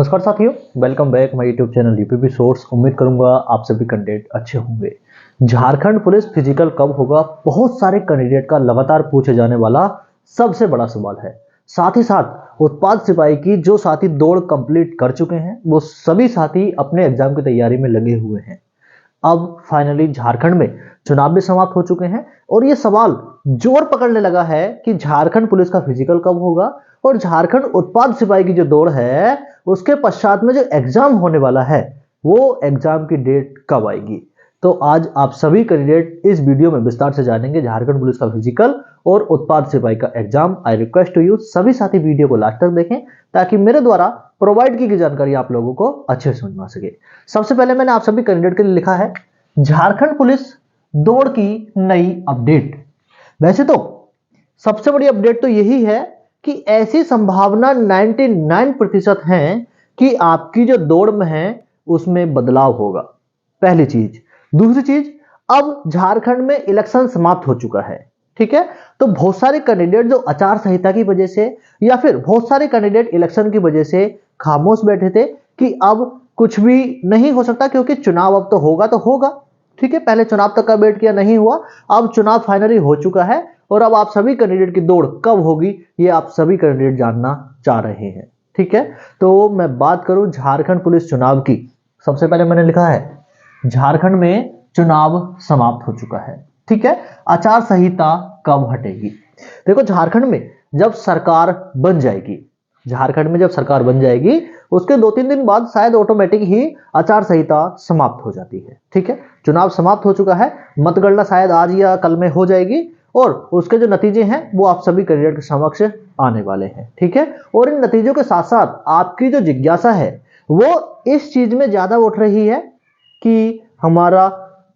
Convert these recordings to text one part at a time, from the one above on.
नमस्कार साथियों, welcome back my YouTube channel UPP source. उम्मीद करूंगा आप सभी कैंडिडेट अच्छे होंगे। झारखंड पुलिस फिजिकल कब होगा, बहुत सारे कैंडिडेट का लगातार पूछे जाने वाला सबसे बड़ा सवाल है। साथ ही साथ उत्पाद सिपाही की जो साथी दौड़ कंप्लीट कर चुके हैं वो सभी साथी अपने एग्जाम की तैयारी में लगे हुए हैं। अब फाइनली झारखंड में चुनाव भी समाप्त हो चुके हैं और ये सवाल जोर पकड़ने लगा है कि झारखंड पुलिस का फिजिकल कब होगा और झारखंड उत्पाद सिपाही की जो दौड़ है उसके पश्चात में जो एग्जाम होने वाला है वो एग्जाम की डेट कब आएगी। तो आज आप सभी कैंडिडेट इस वीडियो में विस्तार से जानेंगे झारखंड पुलिस का फिजिकल और उत्पाद सिपाही का एग्जाम। आई रिक्वेस्ट टू यू सभी साथी वीडियो को लास्ट तक देखें ताकि मेरे द्वारा प्रोवाइड की गई जानकारी आप लोगों को अच्छे से समझ में आ सके। सबसे पहले मैंने आप सभी कैंडिडेट के लिए लिखा है झारखंड पुलिस दौड़ की नई अपडेट। वैसे तो सबसे बड़ी अपडेट तो यही है कि ऐसी संभावना 99% है कि आपकी जो दौड़ में है उसमें बदलाव होगा, पहली चीज। दूसरी चीज, अब झारखंड में इलेक्शन समाप्त हो चुका है, ठीक है। तो बहुत सारे कैंडिडेट जो आचार संहिता की वजह से या फिर बहुत सारे कैंडिडेट इलेक्शन की वजह से खामोश बैठे थे कि अब कुछ भी नहीं हो सकता क्योंकि चुनाव अब तो होगा, ठीक है। पहले चुनाव तक का वेट किया, नहीं हुआ, अब चुनाव फाइनली हो चुका है और अब आप सभी कैंडिडेट की दौड़ कब होगी ये आप सभी कैंडिडेट जानना चाह रहे हैं, ठीक है। तो मैं बात करूं झारखंड पुलिस चुनाव की। सबसे पहले मैंने लिखा है झारखंड में चुनाव समाप्त हो चुका है, ठीक है। आचार संहिता कब हटेगी? देखो, झारखंड में जब सरकार बन जाएगी, झारखंड में जब सरकार बन जाएगी उसके 2-3 दिन बाद शायद ऑटोमेटिक ही आचार संहिता समाप्त हो जाती है, ठीक है। चुनाव समाप्त हो चुका है, मतगणना शायद आज या कल में हो जाएगी और उसके जो नतीजे हैं वो आप सभी कैंडिडेट के समक्ष आने वाले हैं, ठीक है। और इन नतीजों के साथ साथ आपकी जो जिज्ञासा है वो इस चीज में ज्यादा उठ रही है कि हमारा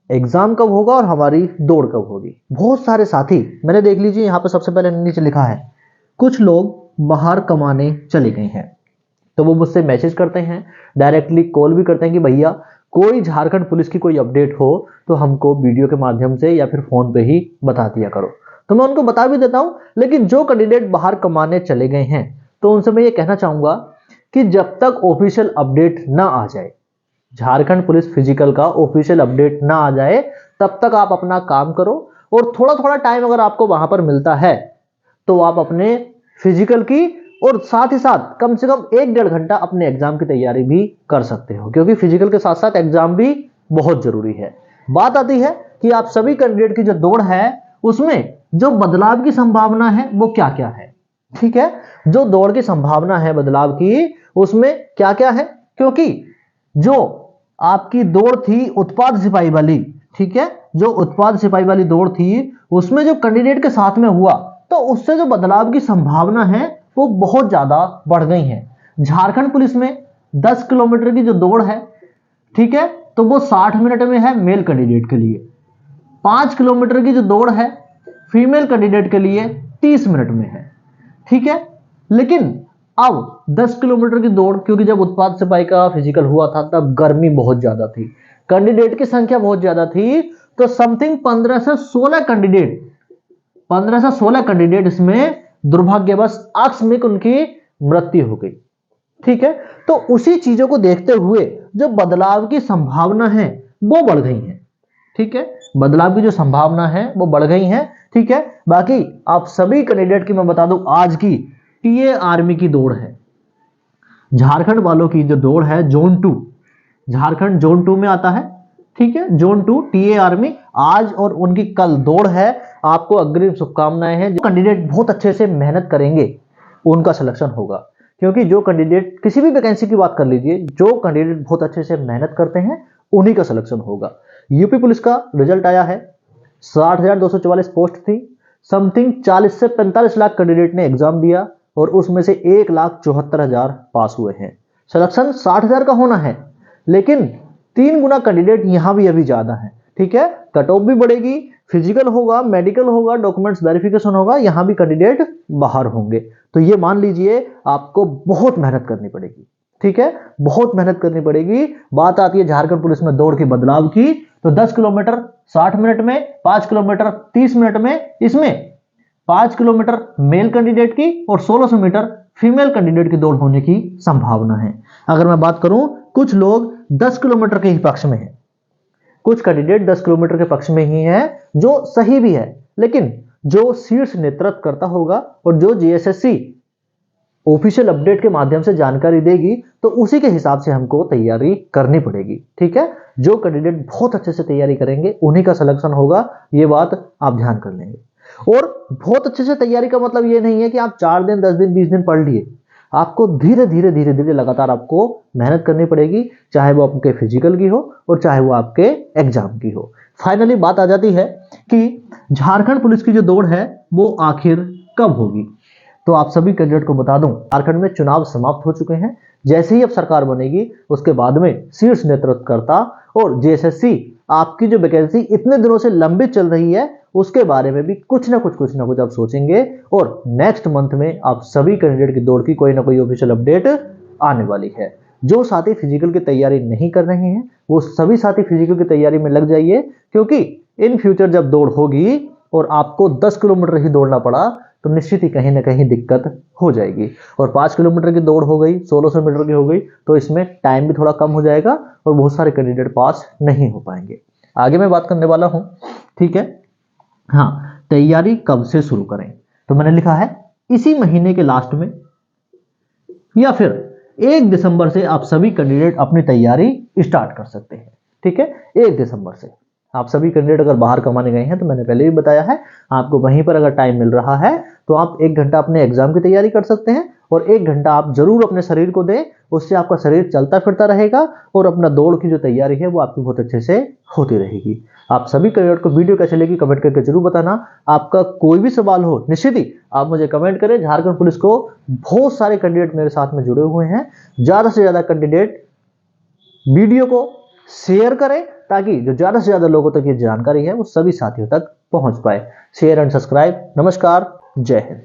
एग्जाम कब होगा और हमारी दौड़ कब होगी। बहुत सारे साथी, मैंने देख लीजिए यहाँ पे सबसे पहले नीचे लिखा है कुछ लोग बाहर कमाने चले गए हैं, तो वो मुझसे मैसेज करते हैं, डायरेक्टली कॉल भी करते हैं कि भैया कोई झारखंड पुलिस की कोई अपडेट हो तो हमको वीडियो के माध्यम से या फिर फोन पे ही बता दिया करो। तो मैं उनको बता भी देता हूं, लेकिन जो कैंडिडेट बाहर कमाने चले गए हैं तो उनसे मैं ये कहना चाहूंगा कि जब तक ऑफिशियल अपडेट ना आ जाए, झारखंड पुलिस फिजिकल का ऑफिशियल अपडेट ना आ जाए, तब तक आप अपना काम करो और थोड़ा थोड़ा टाइम अगर आपको वहां पर मिलता है तो आप अपने फिजिकल की और साथ ही साथ कम से कम 1-1.5 घंटा अपने एग्जाम की तैयारी भी कर सकते हो, क्योंकि फिजिकल के साथ साथ एग्जाम भी बहुत जरूरी है। बात आती है कि आप सभी कैंडिडेट की जो दौड़ है उसमें जो बदलाव की संभावना है वो क्या क्या है, ठीक है। जो दौड़ की संभावना है बदलाव की उसमें क्या क्या है, क्योंकि जो आपकी दौड़ थी उत्पाद सिपाही वाली, ठीक है, जो उत्पाद सिपाही वाली दौड़ थी उसमें जो कैंडिडेट के साथ में हुआ तो उससे जो बदलाव की संभावना है वो बहुत ज्यादा बढ़ गई है। झारखंड पुलिस में 10 किलोमीटर की जो दौड़ है, ठीक है, तो वो 60 मिनट में है मेल कैंडिडेट के लिए। 5 किलोमीटर की जो दौड़ है फीमेल कैंडिडेट के लिए 30 मिनट में है, ठीक है। लेकिन अब 10 किलोमीटर की दौड़, क्योंकि जब उत्पाद सिपाही का फिजिकल हुआ था तब गर्मी बहुत ज्यादा थी, कैंडिडेट की संख्या बहुत ज्यादा थी, तो समथिंग 15 से 16 कैंडिडेट इसमें दुर्भाग्यवश आकस्मिक उनकी मृत्यु हो गई, ठीक है। तो उसी चीजों को देखते हुए जो बदलाव की संभावना है वो बढ़ गई है, ठीक है। बदलाव की जो संभावना है वो बढ़ गई है, ठीक है। बाकी आप सभी कैंडिडेट की मैं बता दूं आज की टीए आर्मी की दौड़ है, झारखंड वालों की जो दौड़ है जोन 2, झारखंड जोन 2 में आता है, ठीक है। जोन 2 टीए आर्मी आज और उनकी कल दौड़ है। आपको अग्रिम शुभकामनाएं हैं। जो कैंडिडेट बहुत अच्छे से मेहनत करेंगे उनका सिलेक्शन होगा, क्योंकि जो कैंडिडेट किसी भी वैकेंसी की बात कर लीजिए, जो कैंडिडेट बहुत अच्छे से मेहनत करते हैं उन्हीं का सिलेक्शन होगा। यूपी पुलिस का रिजल्ट आया है, 60,244 पोस्ट थी, समथिंग 40 से 45 लाख कैंडिडेट ने एग्जाम दिया और उसमें से 1,74,000 पास हुए हैं। सिलेक्शन 60,000 का होना है, लेकिन 3 गुना कैंडिडेट यहां भी अभी ज्यादा है, ठीक है। कट ऑफ भी बढ़ेगी, फिजिकल होगा, मेडिकल होगा, डॉक्यूमेंट्स वेरिफिकेशन होगा, यहां भी कैंडिडेट बाहर होंगे। तो ये मान लीजिए आपको बहुत मेहनत करनी पड़ेगी, ठीक है, बहुत मेहनत करनी पड़ेगी। बात आती है झारखंड पुलिस में दौड़ के बदलाव की, तो 10 किलोमीटर 60 मिनट में, 5 किलोमीटर 30 मिनट में, इसमें 5 किलोमीटर मेल कैंडिडेट की और 1600 मीटर फीमेल कैंडिडेट की दौड़ होने की संभावना है। अगर मैं बात करूं, कुछ लोग 10 किलोमीटर के ही पक्ष में हैं, कुछ कैंडिडेट 10 किलोमीटर के पक्ष में ही है, जो सही भी है, लेकिन जो शीर्ष नेतृत्व करता होगा और जो जीएसएससी ऑफिशियल अपडेट के माध्यम से जानकारी देगी, तो उसी के हिसाब से हमको तैयारी करनी पड़ेगी। ठीक है, जो कैंडिडेट बहुत अच्छे से तैयारी करेंगे उन्हीं का सिलेक्शन होगा, ये बात आप ध्यान कर लेंगे। और बहुत अच्छे से तैयारी का मतलब ये नहीं है कि आप 4 दिन 10 दिन 20 दिन पढ़ लिए, आपको धीरे धीरे धीरे धीरे लगातार आपको मेहनत करनी पड़ेगी, चाहे वो आपके फिजिकल की हो और चाहे वो आपके एग्जाम की हो। फाइनली बात आ जाती है कि झारखंड पुलिस की जो दौड़ है वो आखिर कब होगी। तो आप सभी कैंडिडेट को बता दूं, झारखंड में चुनाव समाप्त हो चुके हैं। जैसे ही अब सरकार बनेगी उसके बाद में शीर्ष नेतृत्वकर्ता और जेएसएससी आपकी जो वैकेंसी इतने दिनों से लंबित चल रही है उसके बारे में भी कुछ ना कुछ आप सोचेंगे, और नेक्स्ट मंथ में आप सभी कैंडिडेट की दौड़ की कोई ना कोई ऑफिशियल अपडेट आने वाली है। जो साथी फिजिकल की तैयारी नहीं कर रहे हैं वो सभी साथी फिजिकल की तैयारी में लग जाइए, क्योंकि इन फ्यूचर जब दौड़ होगी और आपको 10 किलोमीटर ही दौड़ना पड़ा तो निश्चित ही कहीं ना कहीं दिक्कत हो जाएगी। और 5 किलोमीटर की दौड़ हो गई, 1600 मीटर की हो गई, तो इसमें टाइम भी थोड़ा कम हो जाएगा और बहुत सारे कैंडिडेट पास नहीं हो पाएंगे। आगे मैं बात करने वाला हूं, ठीक है। हाँ, तैयारी कब से शुरू करें, तो मैंने लिखा है इसी महीने के लास्ट में या फिर 1 दिसंबर से आप सभी कैंडिडेट अपनी तैयारी स्टार्ट कर सकते हैं। ठीक है, 1 दिसंबर से आप सभी कैंडिडेट अगर बाहर कमाने गए हैं तो मैंने पहले भी बताया है, आपको वहीं पर अगर टाइम मिल रहा है तो आप 1 घंटा अपने एग्जाम की तैयारी कर सकते हैं और 1 घंटा आप जरूर अपने शरीर को दें, उससे आपका शरीर चलता फिरता रहेगा और अपना दौड़ की जो तैयारी है वो आपकी बहुत अच्छे से होती रहेगी। आप सभी कैंडिडेट को वीडियो कैसे लगी कमेंट करके जरूर बताना। आपका कोई भी सवाल हो निश्चित ही आप मुझे कमेंट करें। झारखंड पुलिस को बहुत सारे कैंडिडेट मेरे साथ में जुड़े हुए हैं, ज्यादा से ज्यादा कैंडिडेट वीडियो को शेयर करें ताकि जो ज्यादा से ज्यादा लोगों तक ये जानकारी है वो सभी साथियों तक पहुंच पाए। Share and subscribe. नमस्कार, जय हिंद।